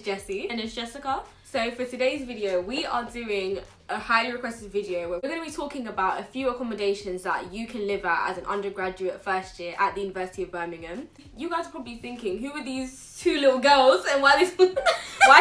Jessie. And it's Jessica. So for today's video, we are doing a highly requested video where we're going to be talking about a few accommodations that you can live at as an undergraduate first year at the University of Birmingham. You guys are probably thinking, who are these two little girls and why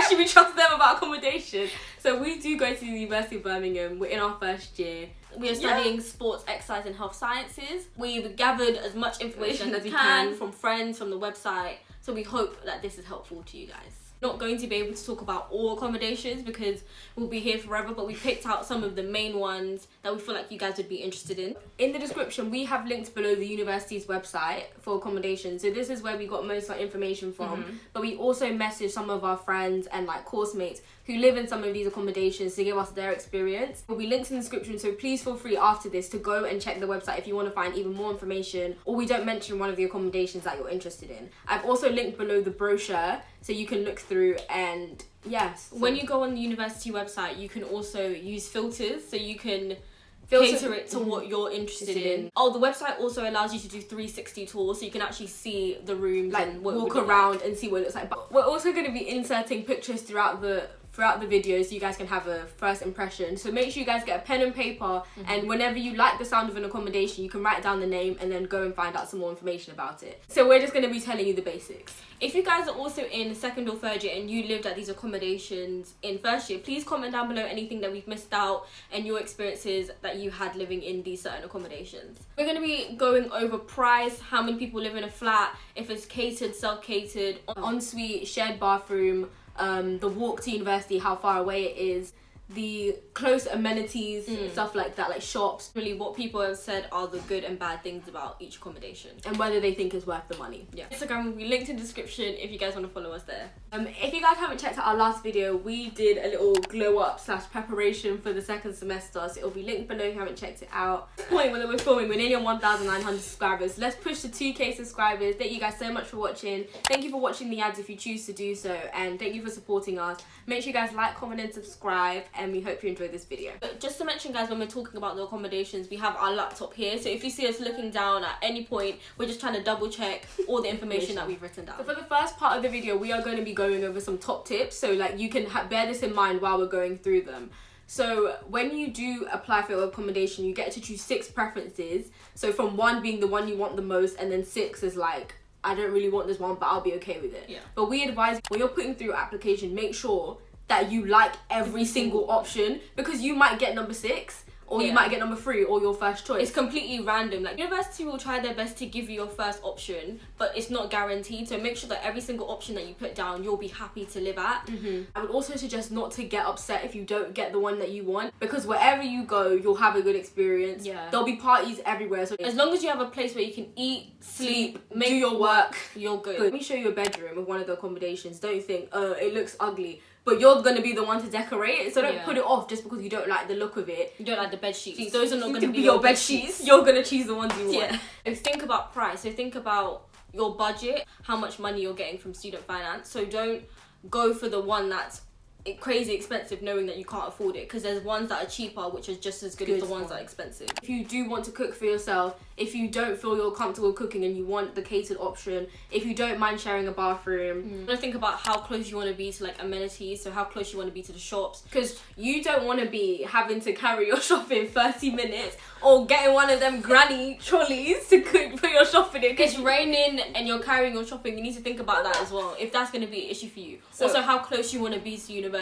should we trust them about accommodation? So we do go to the University of Birmingham. We're in our first year. We are studying sports, exercise and health sciences. We've gathered as much information as we can from friends, from the website. So we hope that this is helpful to you guys. Not going to be able to talk about all accommodations because we'll be here forever, but we picked out some of the main ones that we feel like you guys would be interested in. In the description, we have linked below the university's website for accommodation. So this is where we got most of our information from. But we also messaged some of our friends and like course mates who live in some of these accommodations to give us their experience. Will be linked in the description, so please feel free after this to go and check the website if you want to find even more information or we don't mention one of the accommodations that you're interested in. I've also linked below the brochure so you can look through and yes. When you go on the university website, you can also use filters so you can cater it to what you're interested in. Oh, the website also allows you to do 360 tours so you can actually see the rooms, like and walk around and see what it looks like. But we're also going to be inserting pictures throughout the video so you guys can have a first impression. So make sure you guys get a pen and paper and whenever you like the sound of an accommodation, you can write down the name and then go and find out some more information about it. So we're just going to be telling you the basics. If you guys are also in second or third year and you lived at these accommodations in first year, please comment down below anything that we've missed out and your experiences that you had living in these certain accommodations. We're going to be going over price, how many people live in a flat, if it's catered, self-catered, ensuite, shared bathroom, the walk to university, how far away it is, the close amenities, stuff like that, like shops. Really what people have said are the good and bad things about each accommodation. And whether they think it's worth the money. Yeah. Instagram will be linked in the description if you guys want to follow us there. If you guys haven't checked out our last video, we did a little glow up / preparation for the second semester. So it'll be linked below if you haven't checked it out. At the point when we're filming, we're nearly on 1,900 subscribers. Let's push to 2K subscribers. Thank you guys so much for watching. Thank you for watching the ads if you choose to do so. And thank you for supporting us. Make sure you guys like, comment and subscribe. And we hope you enjoyed this video. But just to mention guys, when we're talking about the accommodations, we have our laptop here. So if you see us looking down at any point, we're just trying to double check all the information that we've written down. So for the first part of the video, we are going to be going over some top tips. So like you can bear this in mind while we're going through them. So when you do apply for your accommodation, you get to choose 6 preferences. So from 1 being the one you want the most, and then 6 is like, I don't really want this one, but I'll be okay with it. Yeah. But we advise when you're putting through your application, make sure that you like every single option, because you might get number 6 or you might get number 3 or your first choice. It's completely random. Like university will try their best to give you your first option, but it's not guaranteed. So make sure that every single option that you put down, you'll be happy to live at. I would also suggest not to get upset if you don't get the one that you want, because wherever you go, you'll have a good experience. Yeah. There'll be parties everywhere. So as long as you have a place where you can eat, sleep, do your work, you're good. Let me show you a bedroom of one of the accommodations. Don't think, it looks ugly. But you're going to be the one to decorate it, so don't put it off just because you don't like the look of it. You don't like the bed sheets. Those are not going to be your bed sheets. You're going to choose the ones you want. Yeah. So think about price. So think about your budget, how much money you're getting from student finance. So don't go for the one that's crazy expensive knowing that you can't afford it, because there's ones that are cheaper which are just as good as the ones that are expensive. If you do want to cook for yourself, if you don't feel you're comfortable cooking and you want the catered option, if you don't mind sharing a bathroom, you want to think about how close you want to be to like amenities, so how close you want to be to the shops, because you don't want to be having to carry your shopping 30 minutes or getting one of them granny trolleys to put your shopping in. It's raining and you're carrying your shopping. You need to think about that as well, if that's going to be an issue for you. So, also how close you want to be to university.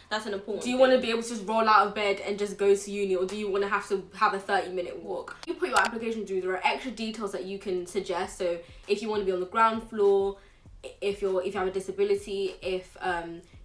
That's an important thing. Do you want to be able to just roll out of bed and just go to uni, or do you want to have a 30-minute walk? You put your application through, there are extra details that you can suggest. So if you want to be on the ground floor, if you have a disability, if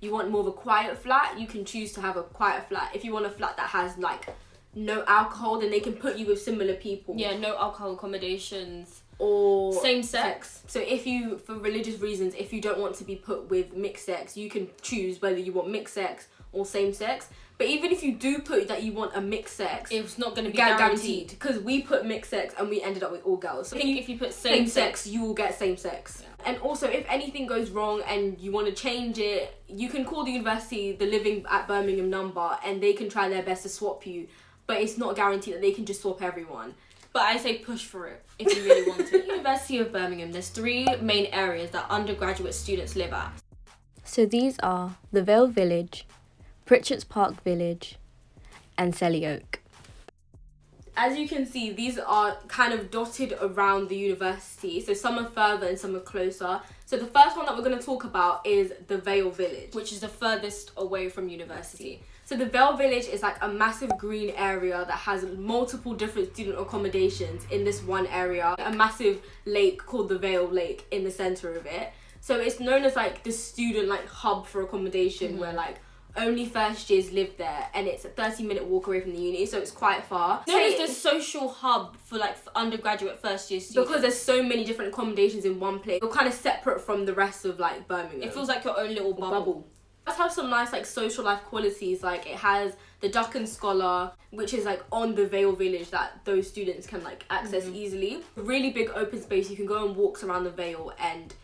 you want more of a quiet flat, you can choose to have a quiet flat. If you want a flat that has like no alcohol, then they can put you with similar people. Yeah, no alcohol accommodations. Or same sex. So if you, for religious reasons, if you don't want to be put with mixed sex, you can choose whether you want mixed sex or same sex. But even if you do put that you want a mixed sex, it's not going to be guaranteed. Because we put mixed sex and we ended up with all girls. So I think if you put same sex, you will get same sex. Yeah. And also, if anything goes wrong and you want to change it, you can call the university, the Living at Birmingham number, and they can try their best to swap you. But it's not guaranteed that they can just swap everyone. But I say push for it if you really want to. University of Birmingham, there's 3 main areas that undergraduate students live at. So these are the Vale Village, Pritchatts Park Village, and Selly Oak. As you can see, these are kind of dotted around the university. So some are further and some are closer. So the first one that we're going to talk about is the Vale Village, which is the furthest away from university. So the Vale Village is like a massive green area that has multiple different student accommodations in this one area. A massive lake called the Vale Lake in the centre of it. So it's known as like the student like hub for accommodation, where like only first years live there, and it's a 30-minute walk away from the uni, so it's quite far. Known as the social hub for like for undergraduate first year students. Because there's so many different accommodations in one place. You're kind of separate from the rest of like Birmingham. It feels like your own little bubble. It does have some nice like social life qualities. Like it has the Duck and Scholar, which is like on the Vale Village that those students can like access easily. Really big open space. You can go on walks around the Vale, and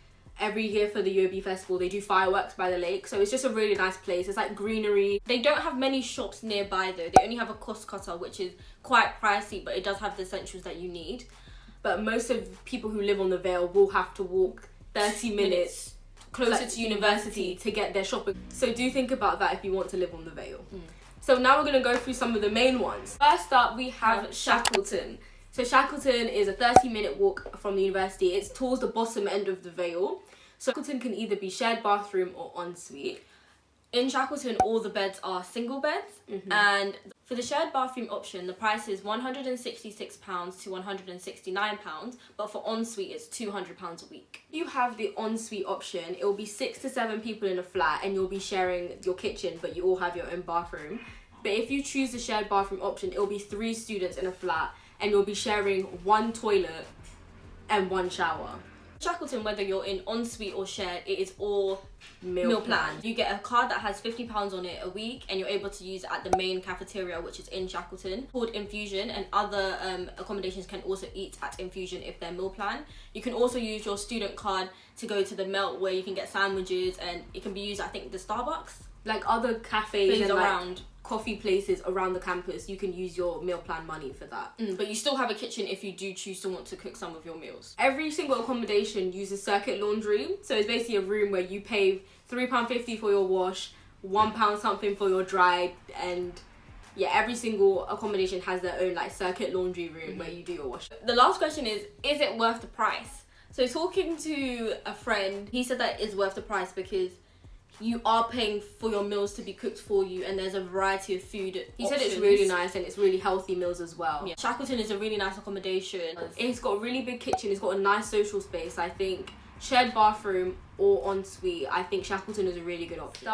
every year for the UOB festival they do fireworks by the lake, so it's just a really nice place. It's like greenery. They don't have many shops nearby though. They only have a cost cutter, which is quite pricey, but it does have the essentials that you need. But most of people who live on the Vale will have to walk 30 minutes closer to university to get their shopping. So do think about that if you want to live on the Vale. So now we're going to go through some of the main ones. First up, we have Shackleton. So Shackleton is a 30-minute walk from the university. It's towards the bottom end of the Vale. So Shackleton can either be shared bathroom or ensuite. In Shackleton, all the beds are single beds, and for the shared bathroom option, the price is £166 to £169, but for ensuite, it's £200 a week. If you have the ensuite option, it will be 6 to 7 people in a flat, and you'll be sharing your kitchen, but you all have your own bathroom. But if you choose the shared bathroom option, it will be 3 students in a flat, and you'll be sharing 1 toilet and 1 shower. Shackleton, whether you're in ensuite or shared, it is all meal plan. You get a card that has £50 on it a week, and you're able to use it at the main cafeteria, which is in Shackleton, called Infusion, and other accommodations can also eat at Infusion if they're meal plan. You can also use your student card to go to the Melt, where you can get sandwiches, and it can be used, I think, the Starbucks. Like other cafes and around. Like coffee places around the campus, you can use your meal plan money for that. But you still have a kitchen if you do choose to want to cook some of your meals. Every single accommodation uses circuit laundry, so it's basically a room where you pay £3.50 for your wash, £1 something for your dry, and yeah, every single accommodation has their own like circuit laundry room where you do your wash. The last question is it worth the price? So talking to a friend, he said that it's worth the price because you are paying for your meals to be cooked for you, and there's a variety of food He said it's really nice and it's really healthy meals as well. Yeah. Shackleton is a really nice accommodation. It's got a really big kitchen, it's got a nice social space. I think shared bathroom or ensuite, I think Shackleton is a really good option.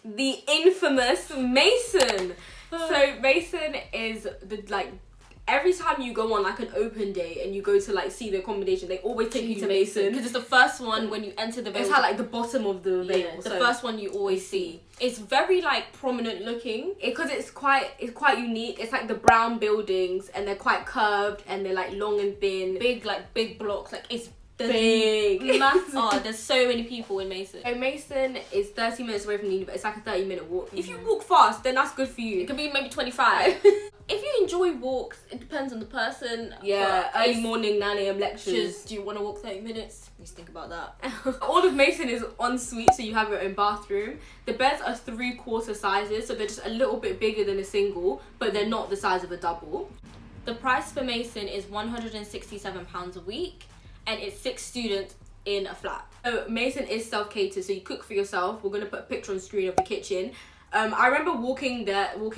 The infamous Mason. So Mason is the like, every time you go on like an open day and you go to like see the accommodation, they always take you to Mason because it's the first one when you enter the Vale. It's at like the bottom of the Vale. Yeah, the first one you always see. It's very like prominent looking because it's quite unique. It's like the brown buildings, and they're quite curved, and they're like long and thin, big blocks. Like it's big. Oh, there's so many people in Mason. So Mason is 30 minutes away from the university. It's like a 30-minute walk. If you walk fast, then that's good for you. It could be maybe 25. If you enjoy walks, it depends on the person. Yeah, early morning 9 a.m. lectures. Do you want to walk 30 minutes? Let's think about that. All of Mason is ensuite, so you have your own bathroom. The beds are 3/4 sizes, so they're just a little bit bigger than a single, but they're not the size of a double. The price for Mason is £167 a week, and it's 6 students in a flat. So Mason is self-catered, so you cook for yourself. We're gonna put a picture on screen of the kitchen. I remember walking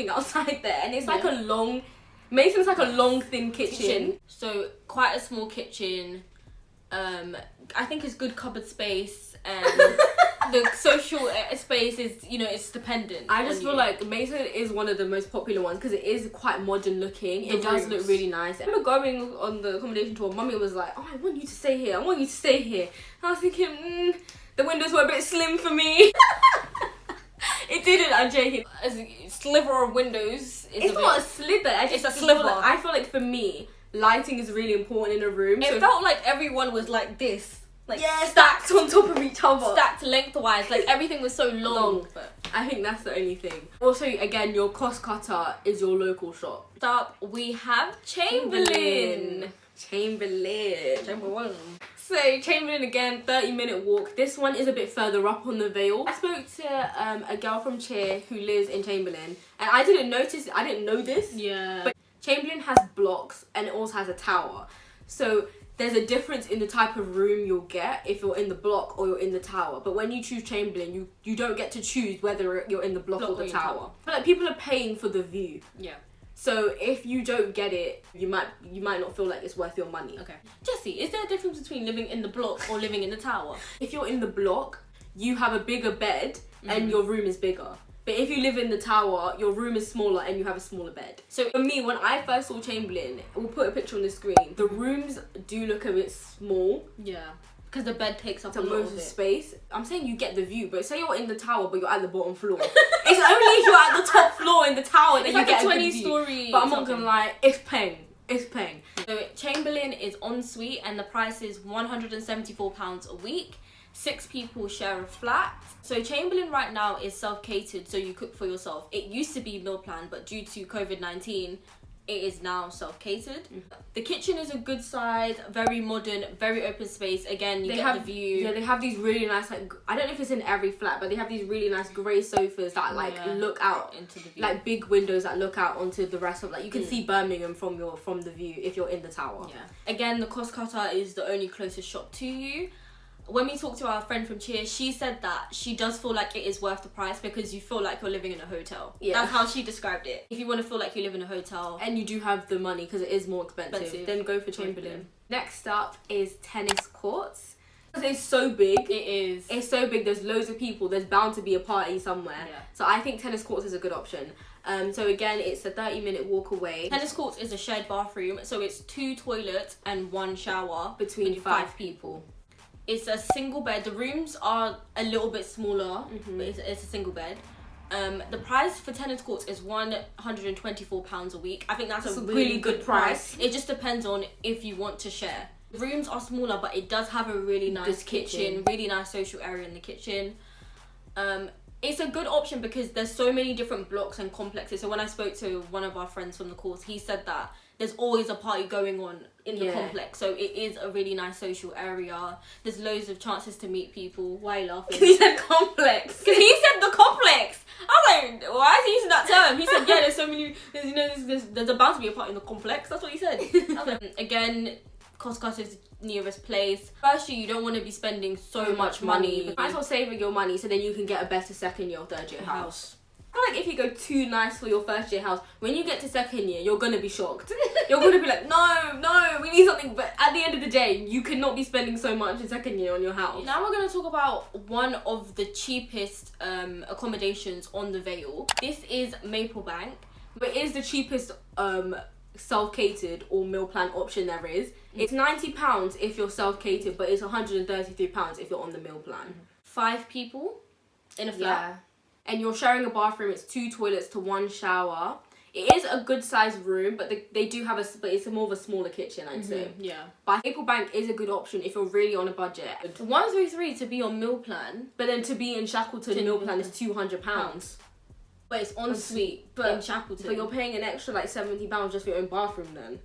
outside there, and it's like a long, Mason's like a long thin kitchen. So quite a small kitchen. I think it's good cupboard space, and the social space is, it's dependent. I just feel like Mason is one of the most popular ones because it is quite modern looking. It does look really nice. I remember going on the accommodation tour, Mummy was like, "Oh, I want you to stay here. I want you to stay here." And I was thinking, the windows were a bit slim for me. It didn't, I'm joking. A sliver of windows. It's not a slither. It's a sliver. I feel like for me, lighting is really important in a room. It felt like everyone was like this. Like stacked on top of each other. Stacked lengthwise. Like everything was so long. But I think that's the only thing. Also, again, your cost cutter is your local shop. Up, we have Chamberlain. Chamberlain. So Chamberlain again, 30-minute walk. This one is a bit further up on the Vale. I spoke to a girl from Cheer who lives in Chamberlain, and I didn't know this. Yeah. But Chamberlain has blocks and it also has a tower. So there's a difference in the type of room you'll get if you're in the block or you're in the tower. But when you choose Chamberlain, you don't get to choose whether you're in the block or the tower. But like, people are paying for the view. Yeah. So if you don't get it, you might not feel like it's worth your money. Okay. Jessie, is there a difference between living in the block or living in the tower? If you're in the block, you have a bigger bed and your room is bigger. But if you live in the tower, your room is smaller and you have a smaller bed. So for me, when I first saw Chamberlain, we'll put a picture on the screen, the rooms do look a bit small. Yeah. Because the bed takes up a lot most of it. Space. I'm saying you get the view, but say you're in the tower but you're at the bottom floor. It's only if you're at the top floor in the tower that it's you like get a a 20-story. But I'm not gonna lie, it's paying. It's paying. So Chamberlain is en suite and the price is £174 a week. 6 people share a flat. So Chamberlain right now is self-catered, so you cook for yourself. It used to be meal plan, but due to COVID-19, it is now self-catered. The kitchen is a good size, very modern, very open space. Again, you get the view. Yeah, they have these really nice, like, I don't know if it's in every flat, but they have these really nice grey sofas that look out into the view. Like big windows that look out onto the rest of, like, you can see Birmingham from the view if you're in the tower. Yeah. Again, the Cost Cutter is the only closest shop to you. When we talked to our friend from Cheer, she said that she does feel like it is worth the price because you feel like you're living in a hotel. Yeah. That's how she described it. If you want to feel like you live in a hotel. And you do have the money because it is more expensive. Then go for Chamberlain. Next up is tennis courts. It's so big. It is. It's so big. There's loads of people. There's bound to be a party somewhere. Yeah. So I think tennis courts is a good option. So again, it's a 30-minute walk away. Tennis courts is a shared bathroom. So it's 2 toilets and 1 shower between 5 people. It's a single bed. The rooms are a little bit smaller, but it's a single bed. The price for tennis courts is £124 a week. I think that's a really good price. It just depends on if you want to share. The rooms are smaller, but it does have a really nice kitchen, really nice social area in the kitchen. It's a good option because there's so many different blocks and complexes. So when I spoke to one of our friends from the course, he said that there's always a party going on in the complex. So it is a really nice social area. There's loads of chances to meet people. Why are you laughing? He said complex. Because he said the complex. I was like, why is he using that term? He said, yeah, there's so many, there's about to be a party in the complex. That's what he said. I was like, again, Cost Cutter is the nearest place. First year, you don't want to be spending so much money. You might as well save your money so then you can get a better second year or third year house. I feel like if you go too nice for your first year house, when you get to second year, you're going to be shocked. You're going to be like, no, we need something. But at the end of the day, you cannot be spending so much in second year on your house. Now we're going to talk about one of the cheapest accommodations on the Vale. This is Maplebank. But it is the cheapest self-catered or meal plan option there is. It's £90 if you're self-catered, but it's £133 if you're on the meal plan. 5 people in a flat. Yeah. And you're sharing a bathroom. It's 2 toilets to 1 shower. It is a good sized room, but they do have but it's more of a smaller kitchen, I'd say. Yeah. But Maplebank is a good option if you're really on a budget. 133 to be on meal plan, but then to be in Shackleton meal plan is £200. But it's en suite in Shackleton. But you're paying an extra like £70 just for your own bathroom then.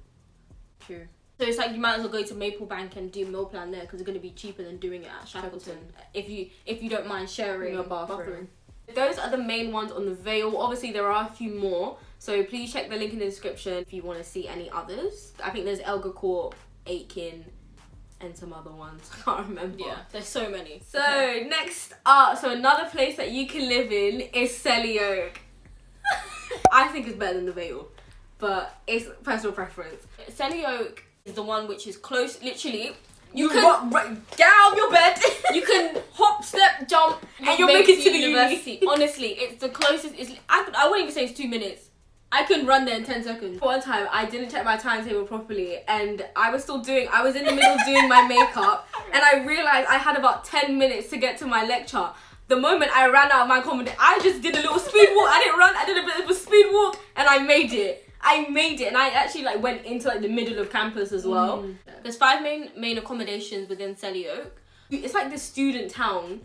True. So it's like you might as well go to Maplebank and do meal plan there because it's going to be cheaper than doing it at Shackleton. If you don't mind sharing your bathroom. Those are the main ones on the Vale. Obviously there are a few more, so please check the link in the description if you want to see any others. I think there's Elgar Court, Aitken, and some other ones. I can't remember. Yeah, there's so many. So next up, so another place that you can live in is Selly Oak. I think it's better than the Vale, but it's personal preference. Selly Oak is the one which is close, literally. You can get out of your bed. You can hop, step, jump, and you'll make it to the university. Honestly, it's the closest. I wouldn't even say it's 2 minutes. I can run there in 10 seconds. One time, I didn't check my timetable properly, and I was in the middle of doing my makeup, and I realised I had about 10 minutes to get to my lecture. The moment I ran out of my accommodation, I just did a little speed walk. I didn't run. I did a bit of a speed walk, and I made it. And I actually went into the middle of campus as well. There's 5 main accommodations within Selly Oak. It's like the student town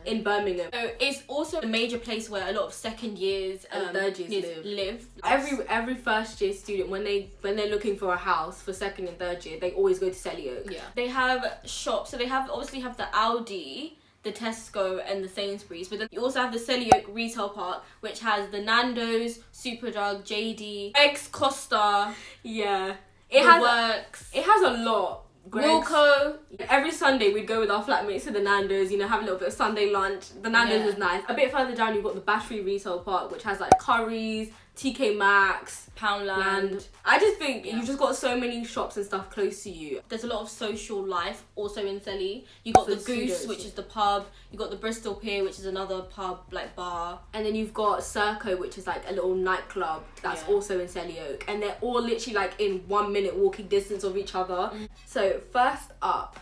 in Birmingham. So it's also a major place where a lot of second years and third years live. Every first year student, when they're looking for a house for second and third year, they always go to Selly Oak. Yeah. They have shops, so they obviously have the Aldi, the Tesco and the Sainsbury's, but then you also have the Selly Oak Retail Park, which has the Nando's, Superdrug, JD, Greggs, Costa. Yeah. It has a lot. Wilco. Every Sunday we'd go with our flatmates to the Nando's, have a little bit of Sunday lunch. The Nando's was nice. A bit further down you've got the Battery Retail Park, which has like Curry's, TK Maxx, Poundland. I just think you've just got so many shops and stuff close to you. There's a lot of social life also in Selly. You got the Goose, which is the pub. You got the Bristol Pier, which is another pub, like bar. And then you've got Circo, which is like a little nightclub that's also in Selly Oak. And they're all literally like in 1 minute walking distance of each other. So first up,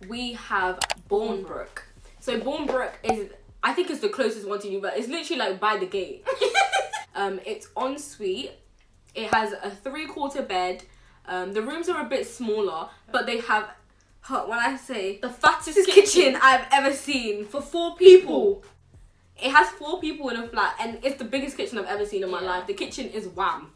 we have Bournbrook. So Bournbrook is, I think it's the closest one to you, but it's literally like by the gate. It's en suite. It has a 3/4 bed. The rooms are a bit smaller, but they have, when I say, the fattest kitchen I've ever seen for 4 people. It has 4 people in a flat, and it's the biggest kitchen I've ever seen in my life. The kitchen is wham.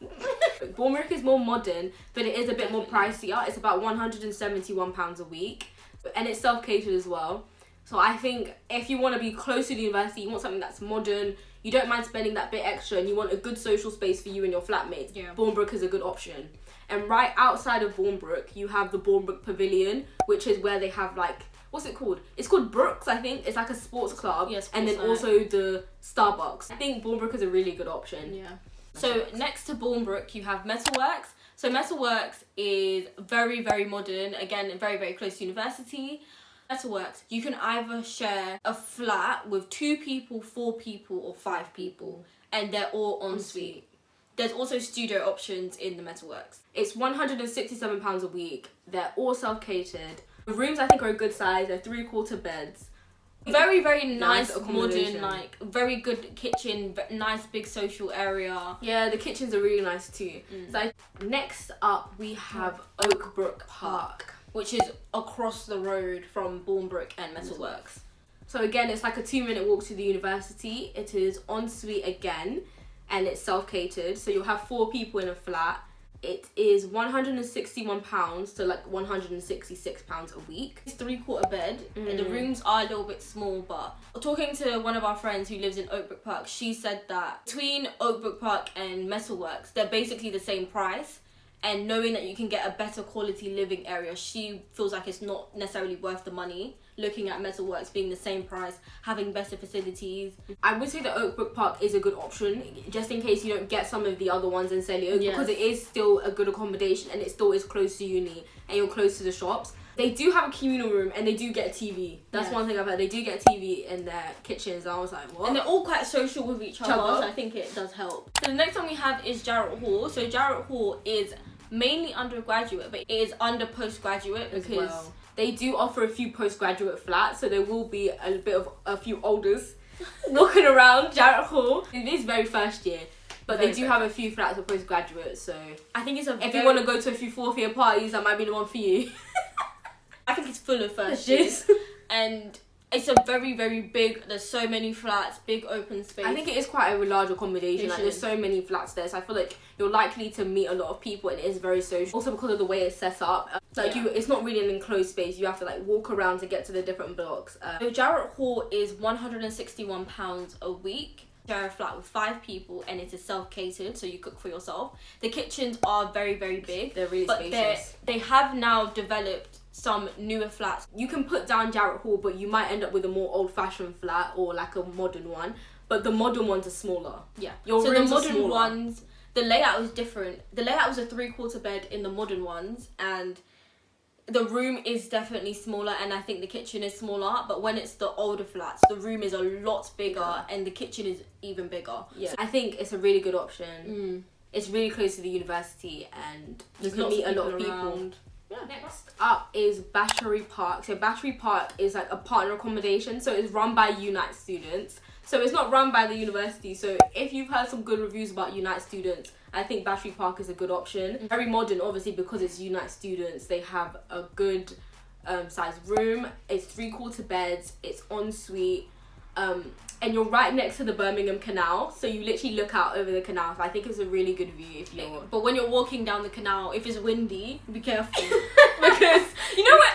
Bournbrook is more modern, but it is a bit more pricier. It's about £171 a week, and it's self-catered as well. So I think if you want to be close to the university, you want something that's modern, you don't mind spending that bit extra, and you want a good social space for you and your flatmates, Bournbrook is a good option. And right outside of Bournbrook, you have the Bournbrook Pavilion, which is where they have like, what's it called? It's called Brooks, I think. It's like a sports club. Yes, and then also the Starbucks. I think Bournbrook is a really good option. Yeah. So next to Bournbrook, you have Metalworks. So Metalworks is very, very modern. Again, very, very close to university. Metalworks, you can either share a flat with 2 people, 4 people, or 5 people, and they're all en suite. There's also studio options in the Metalworks. It's £167 a week. They're all self-catered. The rooms I think are a good size. They're 3/4 beds. Very, very nice modern, like very good kitchen, nice big social area. Yeah, the kitchens are really nice too. So next up we have Oakbrook Park, which is across the road from Bournbrook and Metalworks. So again, it's like a 2-minute walk to the university. It is en suite again, and it's self-catered. So you'll have 4 people in a flat. It is £161 to like £166 a week. It's 3/4 bed, and the rooms are a little bit small, but talking to one of our friends who lives in Oakbrook Park, she said that between Oakbrook Park and Metalworks, they're basically the same price. And knowing that you can get a better quality living area, she feels like it's not necessarily worth the money. Looking at Metalworks being the same price, having better facilities. I would say that Oakbrook Park is a good option, just in case you don't get some of the other ones in Selly Oak, because it is still a good accommodation and it still is close to uni and you're close to the shops. They do have a communal room and they do get a TV. That's one thing I've heard. They do get a TV in their kitchens. I was like, what? And they're all quite social with each other, so I think it does help. So the next one we have is Jarratt Hall. So Jarratt Hall is mainly undergraduate, but it is under postgraduate because they do offer a few postgraduate flats, so there will be a few olders walking around Jarratt Hall. It is very first year, but they do have a few flats for postgraduates, so I think it's if you want to go to a few 4th year parties, that might be the one for you. I think it's full of first years, and it's a very, very big, there's so many flats, big open space. I think it is quite a large accommodation. Like, there's so many flats there, so I feel like you're likely to meet a lot of people, and it is very social. Also because of the way it's set up, it's not really an enclosed space. You have to like walk around to get to the different blocks. So Jarratt Hall is £161 a week. Share a flat with 5 people, and it is self-catered, so you cook for yourself. The kitchens are very, very big. They're really spacious. They have now developed some newer flats. You can put down Jarratt Hall, but you might end up with a more old-fashioned flat or like a modern one. But the modern ones are smaller. Yeah. So the modern ones, the layout was different. The layout was a 3/4 bed in the modern ones, and the room is definitely smaller, and I think the kitchen is smaller. But when it's the older flats, the room is a lot bigger, and the kitchen is even bigger. Yeah. So I think it's a really good option. It's really close to the university, and you can meet a lot of people. Yeah. Next up is Battery Park. So Battery Park is like a partner accommodation, so it's run by Unite students. So it's not run by the university. So if you've heard some good reviews about Unite students, I think Battery Park is a good option. Very modern, obviously, because it's Unite students. They have a good size room. It's 3/4 beds. It's ensuite. And you're right next to the Birmingham Canal, so you literally look out over the canal. So I think it's a really good view if you're. But when you're walking down the canal, if it's windy, be careful because you know what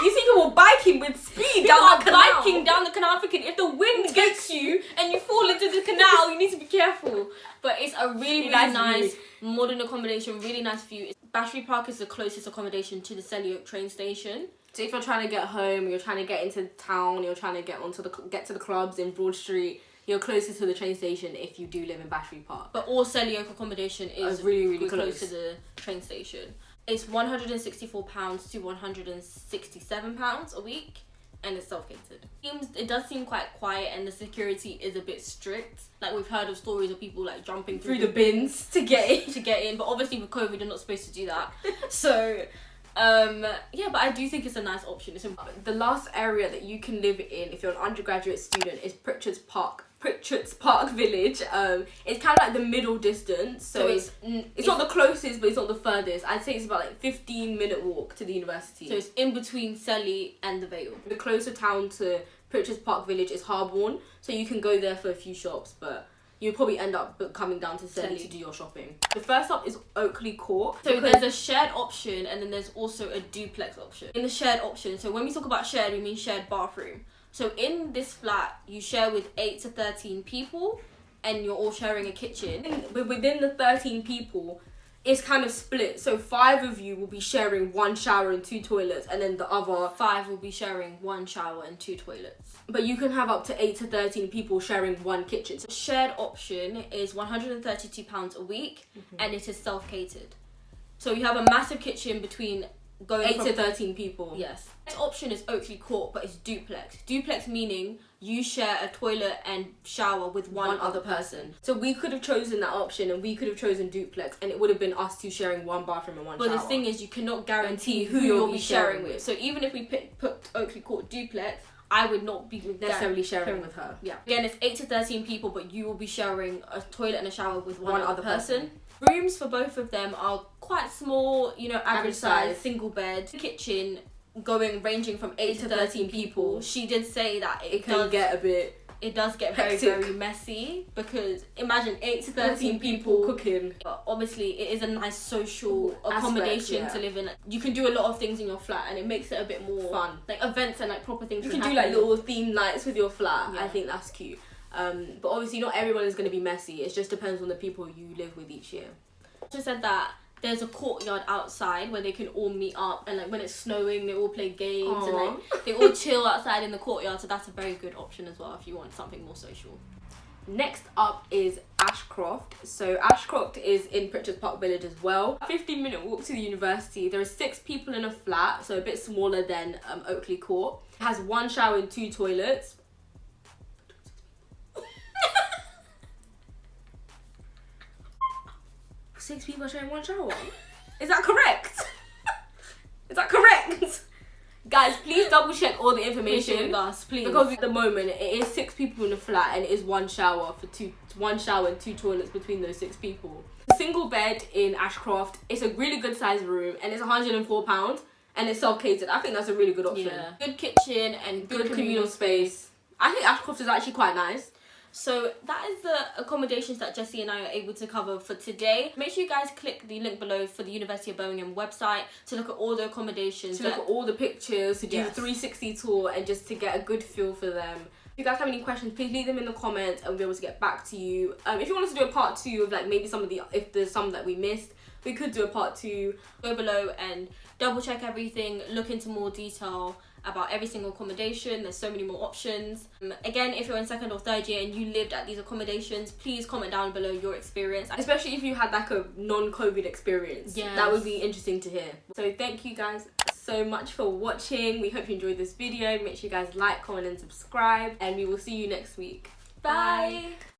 you see people biking with speed down the canal. Biking down the canal, thinking if the wind gets you and you fall into the canal, you need to be careful. But it's a really nice modern accommodation, really nice view. Battery Park is the closest accommodation to the Selly Oak train station. So if you're trying to get home, you're trying to get into town, you're trying to get to the clubs in Broad Street, you're closest to the train station if you do live in Battery Park. But all Selly Oak accommodation is really close to the train station. It's £164 to £167 a week, and it's self-catered. It does seem quite quiet, and the security is a bit strict. Like, we've heard of stories of people like jumping through the bins to get in. But obviously with COVID, you're not supposed to do that. So. Yeah, but I do think it's a nice option. The last area that you can live in if you're an undergraduate student is Pritchatts Park Village. It's kind of like the middle distance, so it's not the closest, but it's not the furthest. I'd say it's about like 15-minute walk to the university. So it's in between Selly and the Vale. The closer town to Pritchatts Park Village is Harborne, so you can go there for a few shops, but you'll probably end up coming down to Selly to do your shopping. The first stop is Oakley Court. So there's a shared option, and then there's also a duplex option. In the shared option, so when we talk about shared, we mean shared bathroom. So in this flat, you share with 8 to 13 people, and you're all sharing a kitchen. But within the 13 people, it's kind of split. So 5 of you will be sharing 1 shower and 2 toilets, and then the other 5 will be sharing 1 shower and 2 toilets. But you can have up to 8 to 13 people sharing 1 kitchen. So shared option is £132 a week, and it is self-catered. So you have a massive kitchen between going 8 to 13 people. Yes. Next option is Oakley Court, but it's duplex. Duplex meaning you share a toilet and shower with one other person. So we could have chosen that option, and we could have chosen duplex, and it would have been us 2 sharing 1 bathroom and 1 shower. But the thing is, you cannot guarantee who you'll be sharing with. So even if we put Oakley Court duplex, I would not be necessarily sharing with her. Yeah. Again, it's 8 to 13 people, but you will be sharing a toilet and a shower with one other person. Rooms for both of them are quite small, average size, single bed, kitchen, ranging from 8 to 13 people. She did say that it can get a bit. It does get very, very messy, because imagine 8 to 13 people cooking. But obviously, it is a nice social accommodation to live in. You can do a lot of things in your flat, and it makes it a bit more fun. Like events and like proper things. You can do like little theme nights with your flat. Yeah. I think that's cute. But obviously, not everyone is going to be messy. It just depends on the people you live with each year. She said that there's a courtyard outside where they can all meet up, and like when it's snowing, they all play games. And like they all chill outside in the courtyard. So that's a very good option as well if you want something more social. Next up is Ashcroft. So Ashcroft is in Pritchatts Park Village as well. 15-minute walk to the university. There are 6 people in a flat, so a bit smaller than Oakley Court. It has 1 shower and 2 toilets. 6 people sharing 1 shower. Is that correct? Is that correct? Guys, please double check all the information with us, please. Because at the moment it is 6 people in a flat, and it is 1 shower and 2 toilets between those 6 people. A single bed in Ashcroft. It's a really good sized room, and it's £104, and it's self-catered. I think that's a really good option. Yeah. Good kitchen and good communal space. I think Ashcroft is actually quite nice. So that is the accommodations that Jessie and I are able to cover for today. Make sure you guys click the link below for the University of Birmingham website to look at all the accommodations. To look at all the pictures, to do the 360 tour, and just to get a good feel for them. If you guys have any questions, please leave them in the comments, and we'll be able to get back to you. If you want us to do a part 2 of like maybe if there's some that we missed, we could do a part 2. Go below and double check everything, look into more detail about every single accommodation. There's so many more options. Again, if you're in 2nd or 3rd year and you lived at these accommodations, please comment down below your experience. Especially if you had like a non-COVID experience. Yes. That would be interesting to hear. So thank you guys so much for watching. We hope you enjoyed this video. Make sure you guys like, comment and subscribe, and we will see you next week. Bye.